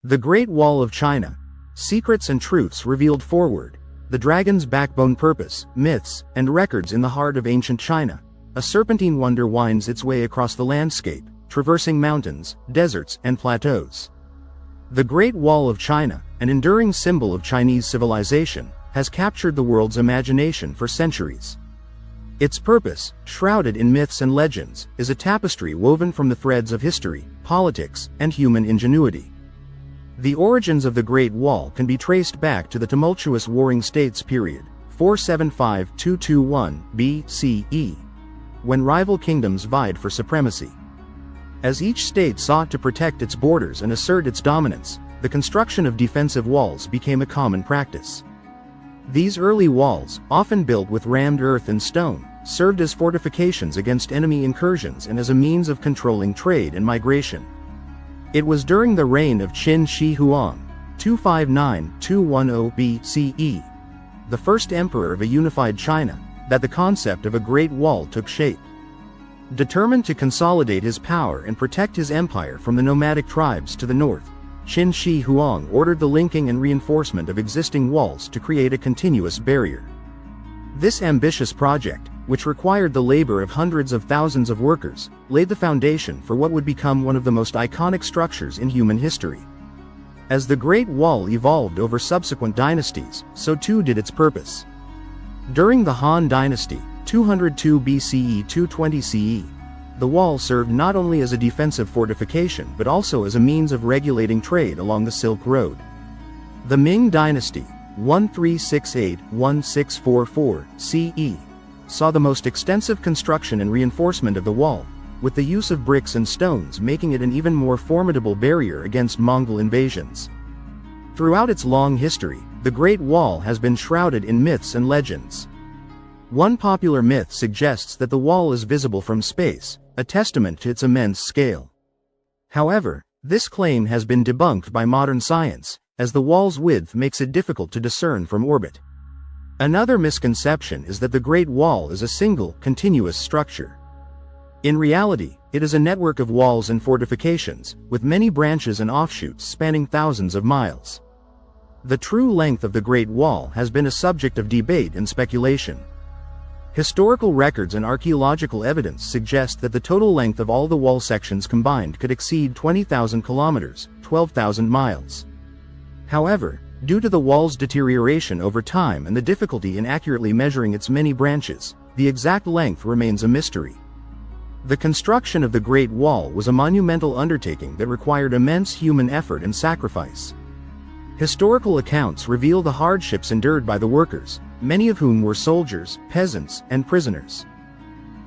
The Great Wall of China. Secrets and truths revealed forward. The dragon's backbone, purpose, myths, and records in the heart of ancient China. A serpentine wonder winds its way across the landscape, traversing mountains, deserts, and plateaus. The Great Wall of China, an enduring symbol of Chinese civilization, has captured the world's imagination for centuries. Its purpose, shrouded in myths and legends, is a tapestry woven from the threads of history, politics, and human ingenuity. The origins of the Great Wall can be traced back to the tumultuous Warring States period, 475–221 BCE, when rival kingdoms vied for supremacy. As each state sought to protect its borders and assert its dominance, the construction of defensive walls became a common practice. These early walls, often built with rammed earth and stone, served as fortifications against enemy incursions and as a means of controlling trade and migration. It was during the reign of Qin Shi Huang, 259–210 BCE, the first emperor of a unified China, that the concept of a Great Wall took shape. Determined to consolidate his power and protect his empire from the nomadic tribes to the north, Qin Shi Huang ordered the linking and reinforcement of existing walls to create a continuous barrier. This ambitious project, which required the labor of hundreds of thousands of workers, laid the foundation for what would become one of the most iconic structures in human history. As the Great Wall evolved over subsequent dynasties, so too did its purpose. During the Han Dynasty, 202 BCE – 220 CE, the wall served not only as a defensive fortification but also as a means of regulating trade along the Silk Road. The Ming Dynasty, 1368–1644 CE, saw the most extensive construction and reinforcement of the wall, with the use of bricks and stones making it an even more formidable barrier against Mongol invasions. Throughout its long history, the Great Wall has been shrouded in myths and legends. One popular myth suggests that the wall is visible from space, a testament to its immense scale. However, this claim has been debunked by modern science, as the wall's width makes it difficult to discern from orbit. Another misconception is that the Great Wall is a single, continuous structure. In reality, it is a network of walls and fortifications, with many branches and offshoots spanning thousands of miles. The true length of the Great Wall has been a subject of debate and speculation. Historical records and archaeological evidence suggest that the total length of all the wall sections combined could exceed 20,000 kilometers, 12,000 miles. However, due to the wall's deterioration over time and the difficulty in accurately measuring its many branches, the exact length remains a mystery. The construction of the Great Wall was a monumental undertaking that required immense human effort and sacrifice. Historical accounts reveal the hardships endured by the workers, many of whom were soldiers, peasants, and prisoners.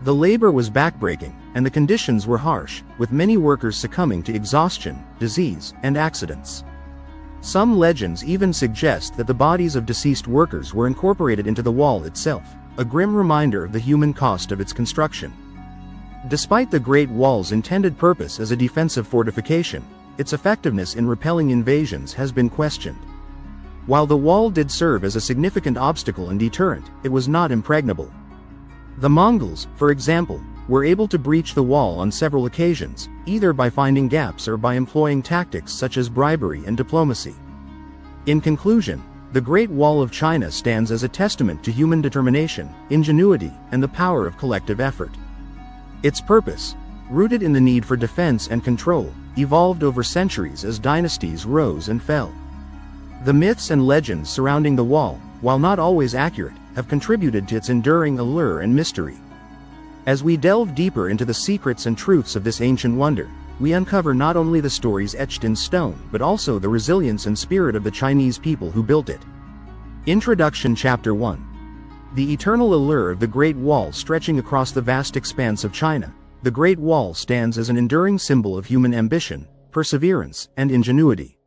The labor was backbreaking, and the conditions were harsh, with many workers succumbing to exhaustion, disease, and accidents. Some legends even suggest that the bodies of deceased workers were incorporated into the wall itself, a grim reminder of the human cost of its construction. Despite the Great Wall's intended purpose as a defensive fortification, its effectiveness in repelling invasions has been questioned. While the wall did serve as a significant obstacle and deterrent, it was not impregnable. The Mongols, for example, were able to breach the wall on several occasions, either by finding gaps or by employing tactics such as bribery and diplomacy. In conclusion, the Great Wall of China stands as a testament to human determination, ingenuity, and the power of collective effort. Its purpose, rooted in the need for defense and control, evolved over centuries as dynasties rose and fell. The myths and legends surrounding the wall, while not always accurate, have contributed to its enduring allure and mystery. As we delve deeper into the secrets and truths of this ancient wonder, we uncover not only the stories etched in stone but also the resilience and spirit of the Chinese people who built it. Introduction Chapter 1. The eternal allure of the Great Wall stretching across the vast expanse of China. The Great Wall stands as an enduring symbol of human ambition, perseverance, and ingenuity.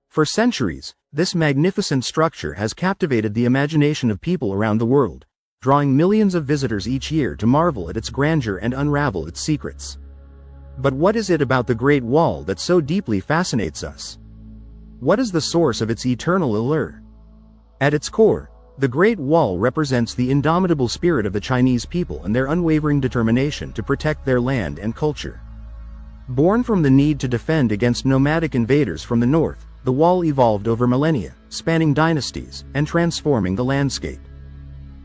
For centuries, this magnificent structure has captivated the imagination of people around the world, drawing millions of visitors each year to marvel at its grandeur and unravel its secrets. But what is it about the Great Wall that so deeply fascinates us? What is the source of its eternal allure? At its core, the Great Wall represents the indomitable spirit of the Chinese people and their unwavering determination to protect their land and culture. Born from the need to defend against nomadic invaders from the north, the wall evolved over millennia, spanning dynasties, and transforming the landscape.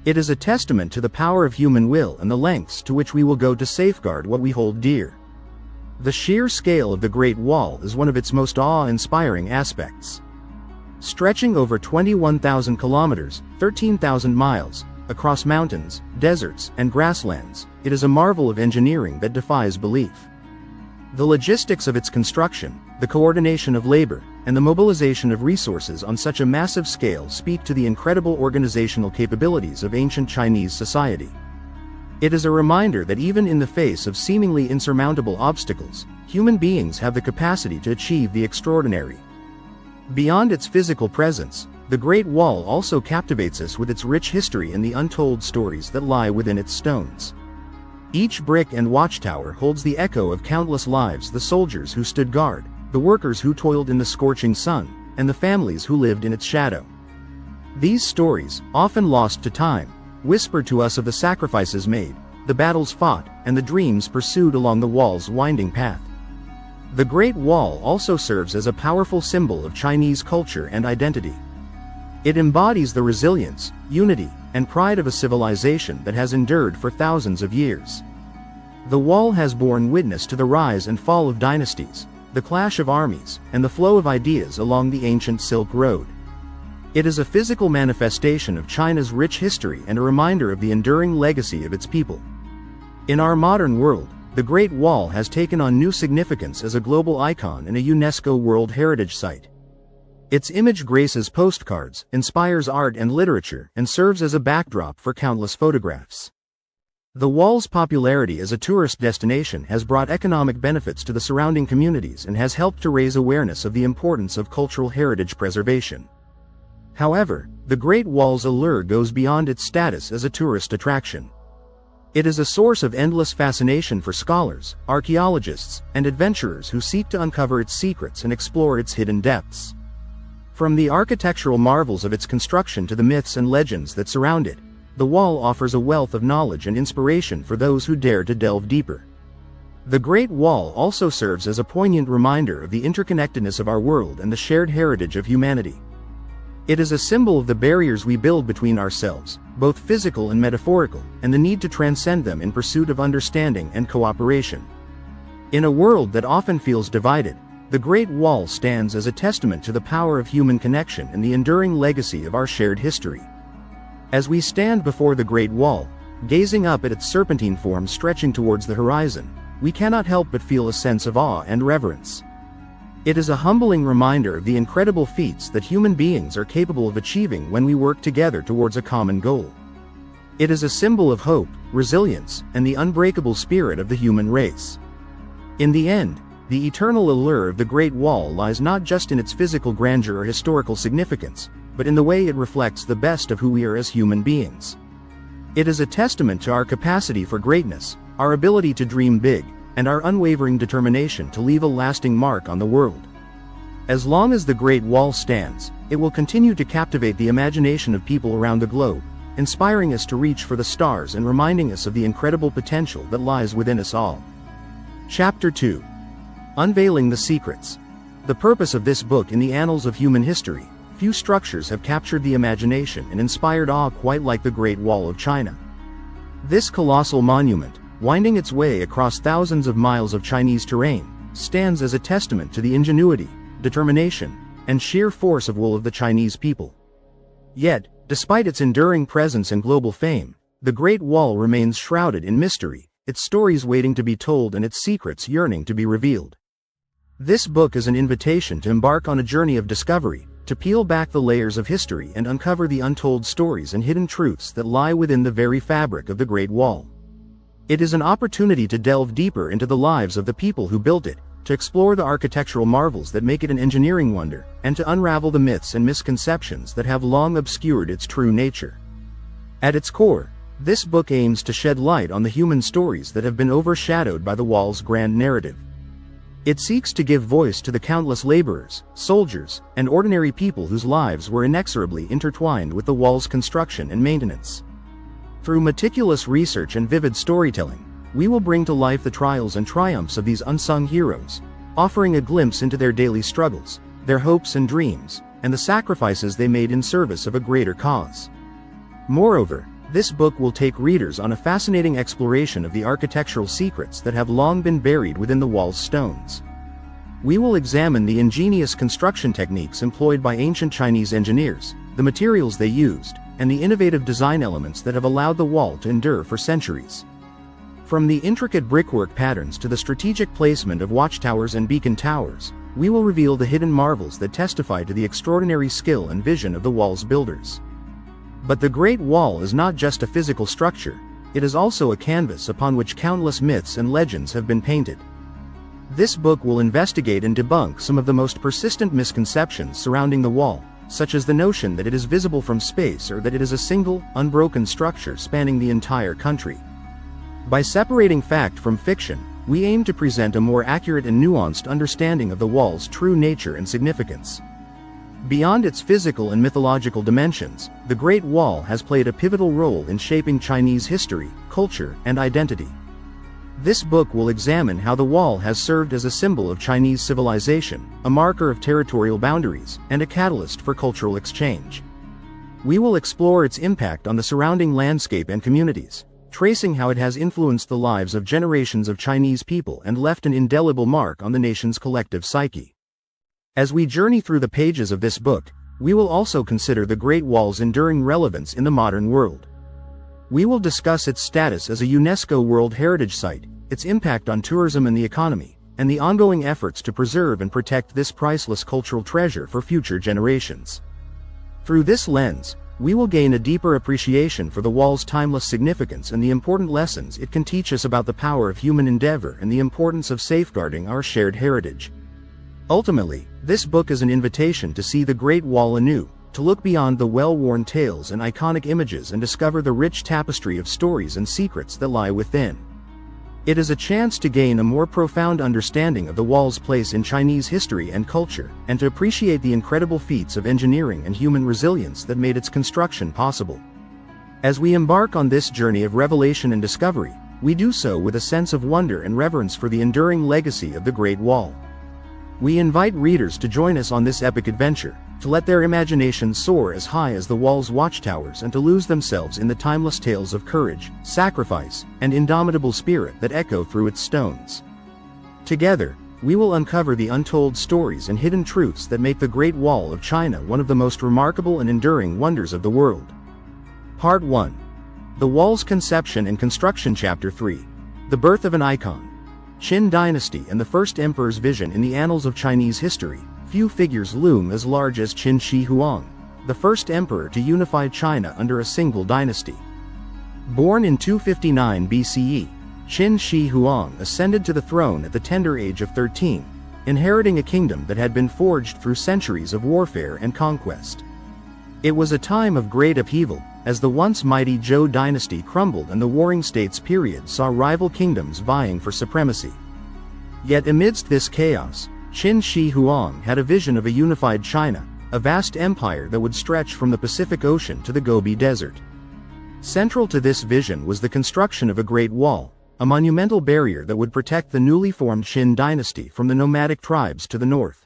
It is a testament to the power of human will and the lengths to which we will go to safeguard what we hold dear. The sheer scale of the Great Wall is one of its most awe-inspiring aspects. Stretching over 21,000 kilometers, 13,000 miles, across mountains, deserts, and grasslands, it is a marvel of engineering that defies belief. The logistics of its construction, the coordination of labor, and the mobilization of resources on such a massive scale speak to the incredible organizational capabilities of ancient Chinese society. It is a reminder that even in the face of seemingly insurmountable obstacles, human beings have the capacity to achieve the extraordinary. Beyond its physical presence, the Great Wall also captivates us with its rich history and the untold stories that lie within its stones. Each brick and watchtower holds the echo of countless lives: the soldiers who stood guard, the workers who toiled in the scorching sun, and the families who lived in its shadow. These stories, often lost to time, whisper to us of the sacrifices made, the battles fought, and the dreams pursued along the wall's winding path. The Great Wall also serves as a powerful symbol of Chinese culture and identity. It embodies the resilience, unity, and pride of a civilization that has endured for thousands of years. The wall has borne witness to the rise and fall of dynasties, the clash of armies, and the flow of ideas along the ancient Silk Road. It is a physical manifestation of China's rich history and a reminder of the enduring legacy of its people. In our modern world, the Great Wall has taken on new significance as a global icon and a UNESCO World Heritage Site. Its image graces postcards, inspires art and literature, and serves as a backdrop for countless photographs. The wall's popularity as a tourist destination has brought economic benefits to the surrounding communities and has helped to raise awareness of the importance of cultural heritage preservation. However, the Great Wall's allure goes beyond its status as a tourist attraction. It is a source of endless fascination for scholars, archaeologists, and adventurers who seek to uncover its secrets and explore its hidden depths. From the architectural marvels of its construction to the myths and legends that surround it, the wall offers a wealth of knowledge and inspiration for those who dare to delve deeper. The Great Wall also serves as a poignant reminder of the interconnectedness of our world and the shared heritage of humanity. It is a symbol of the barriers we build between ourselves, both physical and metaphorical, and the need to transcend them in pursuit of understanding and cooperation. In a world that often feels divided, the Great Wall stands as a testament to the power of human connection and the enduring legacy of our shared history. As we stand before the Great Wall, gazing up at its serpentine form stretching towards the horizon, we cannot help but feel a sense of awe and reverence. It is a humbling reminder of the incredible feats that human beings are capable of achieving when we work together towards a common goal. It is a symbol of hope, resilience, and the unbreakable spirit of the human race. In the end, the eternal allure of the Great Wall lies not just in its physical grandeur or historical significance, but in the way it reflects the best of who we are as human beings. It is a testament to our capacity for greatness, our ability to dream big, and our unwavering determination to leave a lasting mark on the world. As long as the Great Wall stands, it will continue to captivate the imagination of people around the globe, inspiring us to reach for the stars and reminding us of the incredible potential that lies within us all. Chapter 2. Unveiling the Secrets. The purpose of this book in the annals of human history. Few structures have captured the imagination and inspired awe quite like the Great Wall of China. This colossal monument, winding its way across thousands of miles of Chinese terrain, stands as a testament to the ingenuity, determination, and sheer force of will of the Chinese people. Yet, despite its enduring presence and global fame, the Great Wall remains shrouded in mystery, its stories waiting to be told and its secrets yearning to be revealed. This book is an invitation to embark on a journey of discovery, to peel back the layers of history and uncover the untold stories and hidden truths that lie within the very fabric of the Great Wall. It is an opportunity to delve deeper into the lives of the people who built it, to explore the architectural marvels that make it an engineering wonder, and to unravel the myths and misconceptions that have long obscured its true nature. At its core, this book aims to shed light on the human stories that have been overshadowed by the wall's grand narrative. It seeks to give voice to the countless laborers, soldiers, and ordinary people whose lives were inexorably intertwined with the wall's construction and maintenance. Through meticulous research and vivid storytelling, we will bring to life the trials and triumphs of these unsung heroes, offering a glimpse into their daily struggles, their hopes and dreams, and the sacrifices they made in service of a greater cause. Moreover, this book will take readers on a fascinating exploration of the architectural secrets that have long been buried within the wall's stones. We will examine the ingenious construction techniques employed by ancient Chinese engineers, the materials they used, and the innovative design elements that have allowed the wall to endure for centuries. From the intricate brickwork patterns to the strategic placement of watchtowers and beacon towers, we will reveal the hidden marvels that testify to the extraordinary skill and vision of the wall's builders. But the Great Wall is not just a physical structure, it is also a canvas upon which countless myths and legends have been painted. This book will investigate and debunk some of the most persistent misconceptions surrounding the wall, such as the notion that it is visible from space or that it is a single, unbroken structure spanning the entire country. By separating fact from fiction, we aim to present a more accurate and nuanced understanding of the wall's true nature and significance. Beyond its physical and mythological dimensions, the Great Wall has played a pivotal role in shaping Chinese history, culture, and identity. This book will examine how the wall has served as a symbol of Chinese civilization, a marker of territorial boundaries, and a catalyst for cultural exchange. We will explore its impact on the surrounding landscape and communities, tracing how it has influenced the lives of generations of Chinese people and left an indelible mark on the nation's collective psyche. As we journey through the pages of this book, we will also consider the Great Wall's enduring relevance in the modern world. We will discuss its status as a UNESCO World Heritage Site, its impact on tourism and the economy, and the ongoing efforts to preserve and protect this priceless cultural treasure for future generations. Through this lens, we will gain a deeper appreciation for the wall's timeless significance and the important lessons it can teach us about the power of human endeavor and the importance of safeguarding our shared heritage. Ultimately, this book is an invitation to see the Great Wall anew, to look beyond the well-worn tales and iconic images and discover the rich tapestry of stories and secrets that lie within. It is a chance to gain a more profound understanding of the wall's place in Chinese history and culture, and to appreciate the incredible feats of engineering and human resilience that made its construction possible. As we embark on this journey of revelation and discovery, we do so with a sense of wonder and reverence for the enduring legacy of the Great Wall. We invite readers to join us on this epic adventure, to let their imaginations soar as high as the wall's watchtowers and to lose themselves in the timeless tales of courage, sacrifice, and indomitable spirit that echo through its stones. Together, we will uncover the untold stories and hidden truths that make the Great Wall of China one of the most remarkable and enduring wonders of the world. Part 1. The Wall's Conception and Construction. Chapter 3. The Birth of an Icon. Qin Dynasty and the First Emperor's Vision. In the annals of Chinese history, few figures loom as large as Qin Shi Huang, the first emperor to unify China under a single dynasty. Born in 259 BCE, Qin Shi Huang ascended to the throne at the tender age of 13, inheriting a kingdom that had been forged through centuries of warfare and conquest. It was a time of great upheaval, as the once mighty Zhou dynasty crumbled and the Warring States period saw rival kingdoms vying for supremacy. Yet amidst this chaos, Qin Shi Huang had a vision of a unified China, a vast empire that would stretch from the Pacific Ocean to the Gobi Desert. Central to this vision was the construction of a great wall, a monumental barrier that would protect the newly formed Qin dynasty from the nomadic tribes to the north.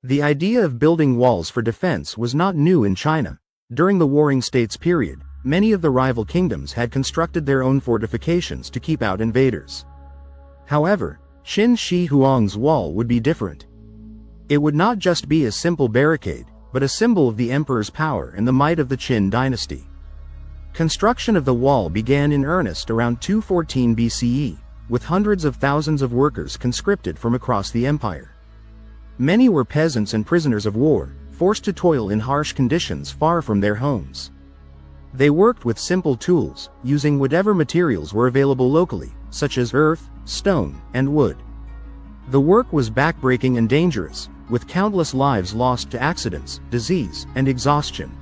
The idea of building walls for defense was not new in China. During the Warring States period, many of the rival kingdoms had constructed their own fortifications to keep out invaders. However, Qin Shi Huang's wall would be different. It would not just be a simple barricade, but a symbol of the emperor's power and the might of the Qin dynasty. Construction of the wall began in earnest around 214 BCE, with hundreds of thousands of workers conscripted from across the empire. Many were peasants and prisoners of war, forced to toil in harsh conditions far from their homes. They worked with simple tools, using whatever materials were available locally, such as earth, stone, and wood. The work was backbreaking and dangerous, with countless lives lost to accidents, disease, and exhaustion.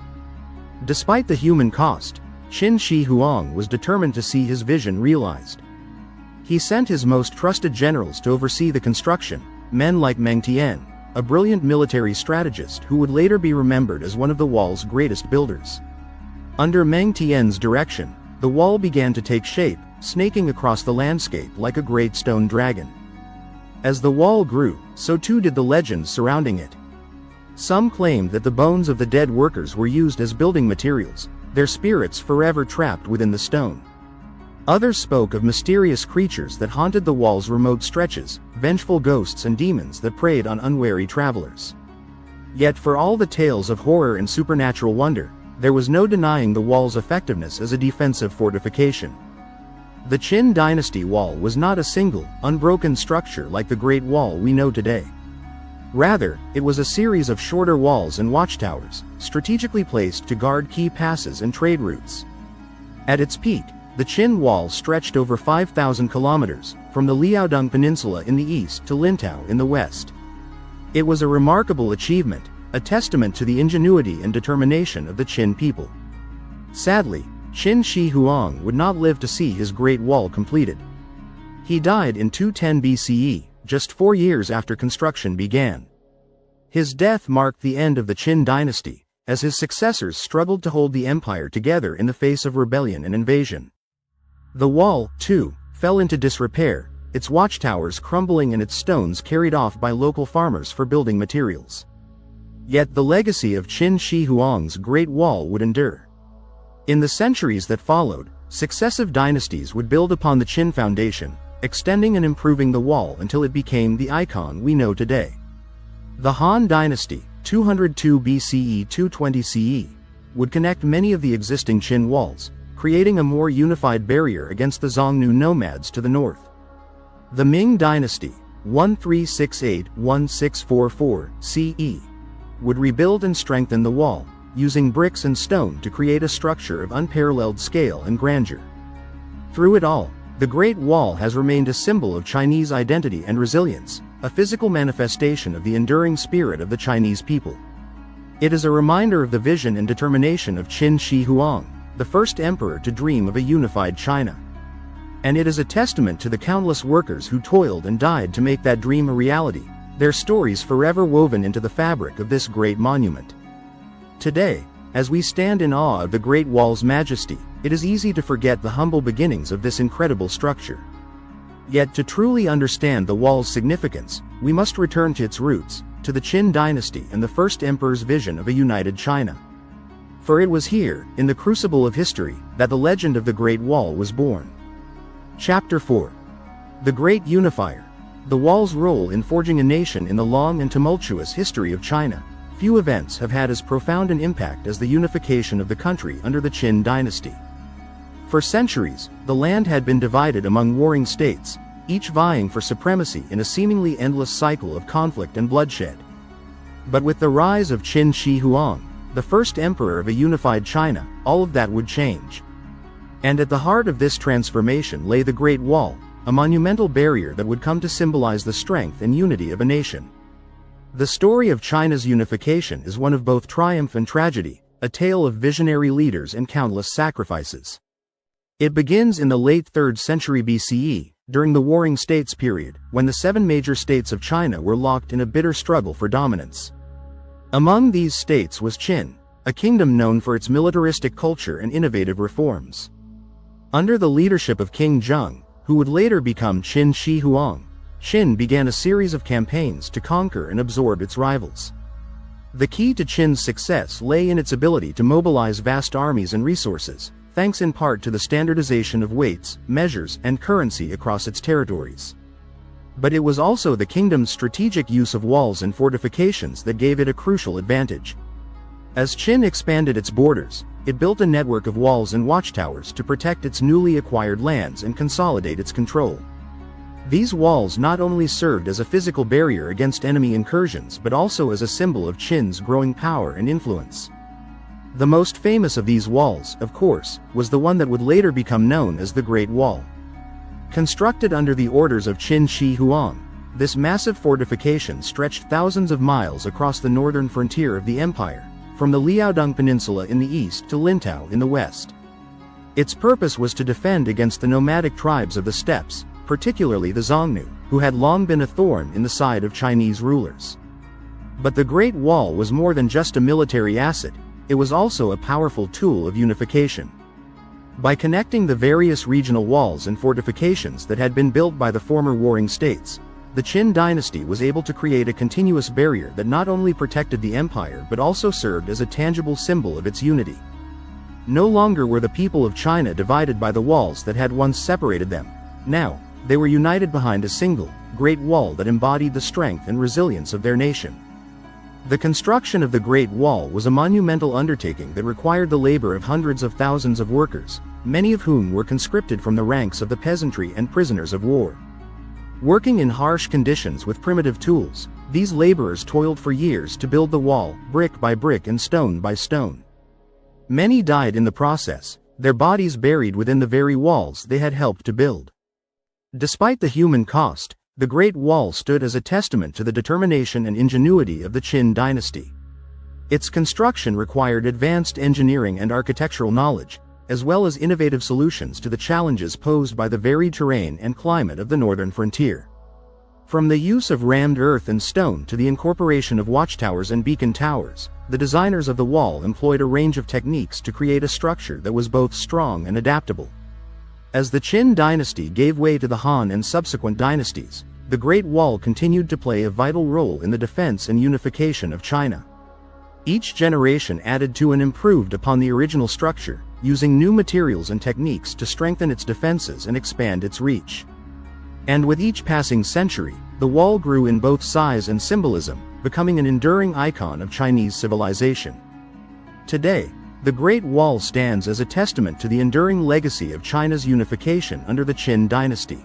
Despite the human cost, Qin Shi Huang was determined to see his vision realized. He sent his most trusted generals to oversee the construction, men like Meng Tian, a brilliant military strategist who would later be remembered as one of the wall's greatest builders. Under Meng Tian's direction, the wall began to take shape, snaking across the landscape like a great stone dragon. As the wall grew, so too did the legends surrounding it. Some claimed that the bones of the dead workers were used as building materials, their spirits forever trapped within the stone. Others spoke of mysterious creatures that haunted the wall's remote stretches, vengeful ghosts and demons that preyed on unwary travelers. Yet for all the tales of horror and supernatural wonder, there was no denying the wall's effectiveness as a defensive fortification. The Qin dynasty wall was not a single, unbroken structure like the Great Wall we know today. Rather, it was a series of shorter walls and watchtowers, strategically placed to guard key passes and trade routes. At its peak, the Qin Wall stretched over 5,000 kilometers, from the Liaodong Peninsula in the east to Lintao in the west. It was a remarkable achievement, a testament to the ingenuity and determination of the Qin people. Sadly, Qin Shi Huang would not live to see his Great Wall completed. He died in 210 BCE, just 4 years after construction began. His death marked the end of the Qin dynasty, as his successors struggled to hold the empire together in the face of rebellion and invasion. The wall, too, fell into disrepair, its watchtowers crumbling and its stones carried off by local farmers for building materials. Yet the legacy of Qin Shi Huang's Great Wall would endure. In the centuries that followed, successive dynasties would build upon the Qin foundation, extending and improving the wall until it became the icon we know today. The Han dynasty, 202 BCE 220 CE, would connect many of the existing Qin walls, creating a more unified barrier against the Xiongnu nomads to the north. The Ming dynasty, 1368-1644 CE, would rebuild and strengthen the wall, using bricks and stone to create a structure of unparalleled scale and grandeur. Through it all, the Great Wall has remained a symbol of Chinese identity and resilience, a physical manifestation of the enduring spirit of the Chinese people. It is a reminder of the vision and determination of Qin Shi Huang, the first emperor to dream of a unified China. And it is a testament to the countless workers who toiled and died to make that dream a reality, their stories forever woven into the fabric of this great monument. Today, as we stand in awe of the Great Wall's majesty, it is easy to forget the humble beginnings of this incredible structure. Yet to truly understand the wall's significance, we must return to its roots, to the Qin dynasty and the first emperor's vision of a united China. For it was here, in the crucible of history, that the legend of the Great Wall was born. Chapter 4. The Great Unifier. The wall's role in forging a nation in the long and tumultuous history of China. Few events have had as profound an impact as the unification of the country under the Qin dynasty. For centuries, the land had been divided among warring states, each vying for supremacy in a seemingly endless cycle of conflict and bloodshed. But with the rise of Qin Shi Huang, the first emperor of a unified China, all of that would change. And at the heart of this transformation lay the Great Wall, a monumental barrier that would come to symbolize the strength and unity of a nation. The story of China's unification is one of both triumph and tragedy, a tale of visionary leaders and countless sacrifices. It begins in the late 3rd century BCE, during the Warring States period, when the 7 major states of China were locked in a bitter struggle for dominance. Among these states was Qin, a kingdom known for its militaristic culture and innovative reforms. Under the leadership of King Zheng, who would later become Qin Shi Huang, Qin began a series of campaigns to conquer and absorb its rivals. The key to Qin's success lay in its ability to mobilize vast armies and resources, thanks in part to the standardization of weights, measures, and currency across its territories. But it was also the kingdom's strategic use of walls and fortifications that gave it a crucial advantage. As Qin expanded its borders, it built a network of walls and watchtowers to protect its newly acquired lands and consolidate its control. These walls not only served as a physical barrier against enemy incursions but also as a symbol of Qin's growing power and influence. The most famous of these walls, of course, was the one that would later become known as the Great Wall. Constructed under the orders of Qin Shi Huang, this massive fortification stretched thousands of miles across the northern frontier of the empire, from the Liaodong Peninsula in the east to Lintao in the west. Its purpose was to defend against the nomadic tribes of the steppes, particularly the Xiongnu, who had long been a thorn in the side of Chinese rulers. But the Great Wall was more than just a military asset, it was also a powerful tool of unification. By connecting the various regional walls and fortifications that had been built by the former warring states, the Qin dynasty was able to create a continuous barrier that not only protected the empire but also served as a tangible symbol of its unity. No longer were the people of China divided by the walls that had once separated them. Now, they were united behind a single, great wall that embodied the strength and resilience of their nation. The construction of the Great Wall was a monumental undertaking that required the labor of hundreds of thousands of workers, many of whom were conscripted from the ranks of the peasantry and prisoners of war. Working in harsh conditions with primitive tools, these laborers toiled for years to build the wall, brick by brick and stone by stone. Many died in the process, their bodies buried within the very walls they had helped to build. Despite the human cost, the Great Wall stood as a testament to the determination and ingenuity of the Qin dynasty. Its construction required advanced engineering and architectural knowledge, as well as innovative solutions to the challenges posed by the varied terrain and climate of the northern frontier. From the use of rammed earth and stone to the incorporation of watchtowers and beacon towers, the designers of the wall employed a range of techniques to create a structure that was both strong and adaptable. As the Qin dynasty gave way to the Han and subsequent dynasties, the Great Wall continued to play a vital role in the defense and unification of China. Each generation added to and improved upon the original structure, using new materials and techniques to strengthen its defenses and expand its reach. And with each passing century, the wall grew in both size and symbolism, becoming an enduring icon of Chinese civilization. Today, the Great Wall stands as a testament to the enduring legacy of China's unification under the Qin dynasty.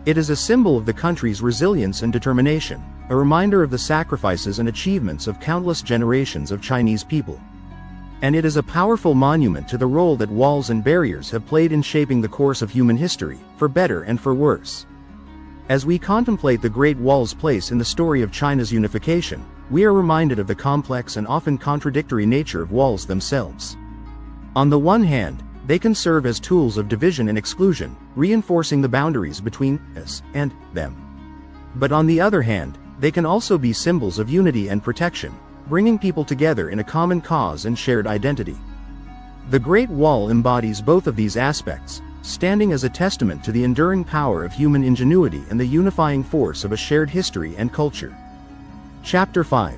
It is a symbol of the country's resilience and determination, a reminder of the sacrifices and achievements of countless generations of Chinese people. And it is a powerful monument to the role that walls and barriers have played in shaping the course of human history, for better and for worse. As we contemplate the Great Wall's place in the story of China's unification, we are reminded of the complex and often contradictory nature of walls themselves. On the one hand, they can serve as tools of division and exclusion, reinforcing the boundaries between us and them. But on the other hand, they can also be symbols of unity and protection, bringing people together in a common cause and shared identity. The Great Wall embodies both of these aspects, standing as a testament to the enduring power of human ingenuity and the unifying force of a shared history and culture. Chapter 5.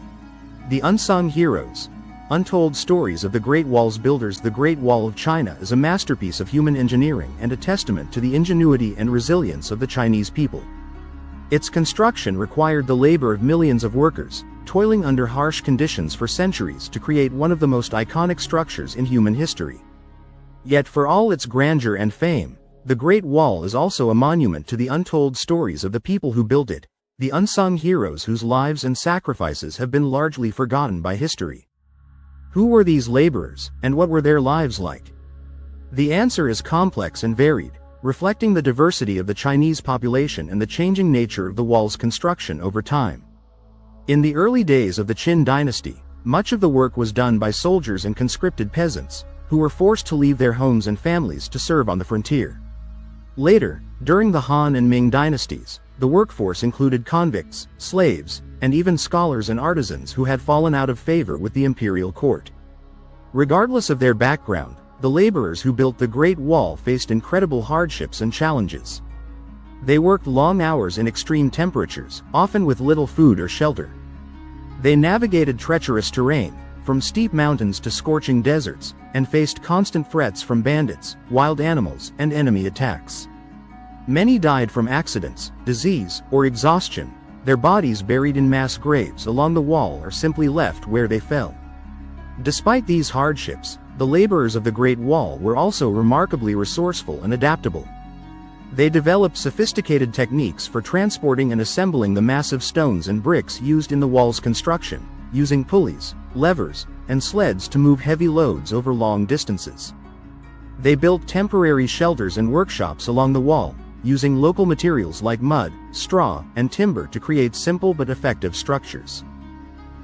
The Unsung Heroes. Untold stories of the Great Wall's builders. The Great Wall of China is a masterpiece of human engineering and a testament to the ingenuity and resilience of the Chinese people. Its construction required the labor of millions of workers, toiling under harsh conditions for centuries to create one of the most iconic structures in human history. Yet for all its grandeur and fame, the Great Wall is also a monument to the untold stories of the people who built it, the unsung heroes whose lives and sacrifices have been largely forgotten by history. Who were these laborers, and what were their lives like? The answer is complex and varied, reflecting the diversity of the Chinese population and the changing nature of the wall's construction over time. In the early days of the Qin dynasty, much of the work was done by soldiers and conscripted peasants, who were forced to leave their homes and families to serve on the frontier. Later, during the Han and Ming dynasties, the workforce included convicts, slaves, and even scholars and artisans who had fallen out of favor with the imperial court. Regardless of their background, the laborers who built the Great Wall faced incredible hardships and challenges. They worked long hours in extreme temperatures, often with little food or shelter. They navigated treacherous terrain, from steep mountains to scorching deserts, and faced constant threats from bandits, wild animals, and enemy attacks. Many died from accidents, disease, or exhaustion, their bodies buried in mass graves along the wall or simply left where they fell. Despite these hardships, the laborers of the Great Wall were also remarkably resourceful and adaptable. They developed sophisticated techniques for transporting and assembling the massive stones and bricks used in the wall's construction, using pulleys, levers, and sleds to move heavy loads over long distances. They built temporary shelters and workshops along the wall, using local materials like mud, straw, and timber to create simple but effective structures.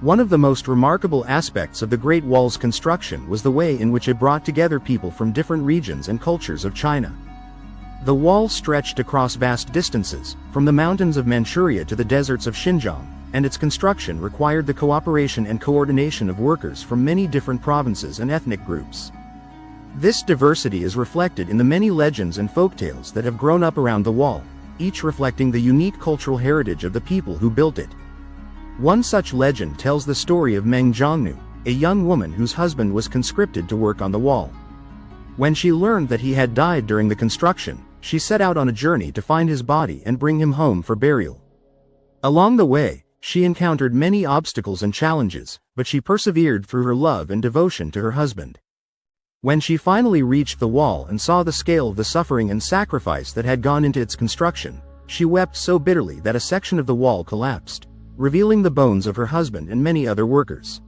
One of the most remarkable aspects of the Great Wall's construction was the way in which it brought together people from different regions and cultures of China. The wall stretched across vast distances, from the mountains of Manchuria to the deserts of Xinjiang, and its construction required the cooperation and coordination of workers from many different provinces and ethnic groups. This diversity is reflected in the many legends and folktales that have grown up around the wall, each reflecting the unique cultural heritage of the people who built it. One such legend tells the story of Meng Zhongnu, a young woman whose husband was conscripted to work on the wall. When she learned that he had died during the construction, she set out on a journey to find his body and bring him home for burial. Along the way, she encountered many obstacles and challenges, but she persevered through her love and devotion to her husband. When she finally reached the wall and saw the scale of the suffering and sacrifice that had gone into its construction, she wept so bitterly that a section of the wall collapsed, revealing the bones of her husband and many other workers.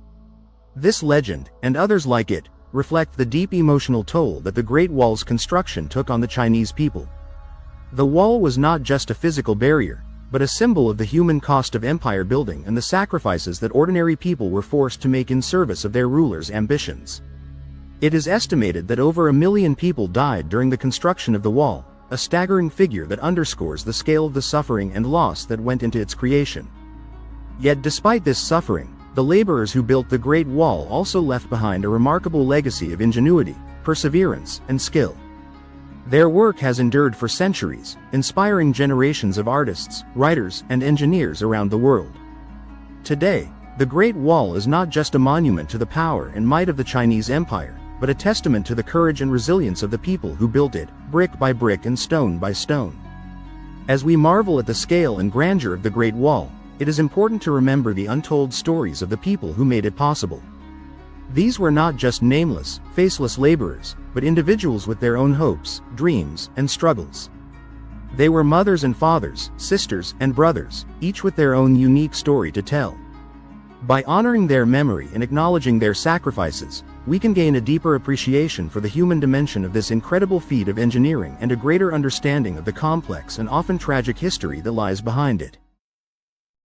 This legend, and others like it, reflect the deep emotional toll that the Great Wall's construction took on the Chinese people. The wall was not just a physical barrier, but a symbol of the human cost of empire building and the sacrifices that ordinary people were forced to make in service of their rulers' ambitions. It is estimated that over 1 million people died during the construction of the wall, a staggering figure that underscores the scale of the suffering and loss that went into its creation. Yet despite this suffering, the laborers who built the Great Wall also left behind a remarkable legacy of ingenuity, perseverance, and skill. Their work has endured for centuries, inspiring generations of artists, writers, and engineers around the world. Today, the Great Wall is not just a monument to the power and might of the Chinese Empire, but a testament to the courage and resilience of the people who built it, brick by brick and stone by stone. As we marvel at the scale and grandeur of the Great Wall, it is important to remember the untold stories of the people who made it possible. These were not just nameless, faceless laborers, but individuals with their own hopes, dreams, and struggles. They were mothers and fathers, sisters and brothers, each with their own unique story to tell. By honoring their memory and acknowledging their sacrifices, we can gain a deeper appreciation for the human dimension of this incredible feat of engineering and a greater understanding of the complex and often tragic history that lies behind it.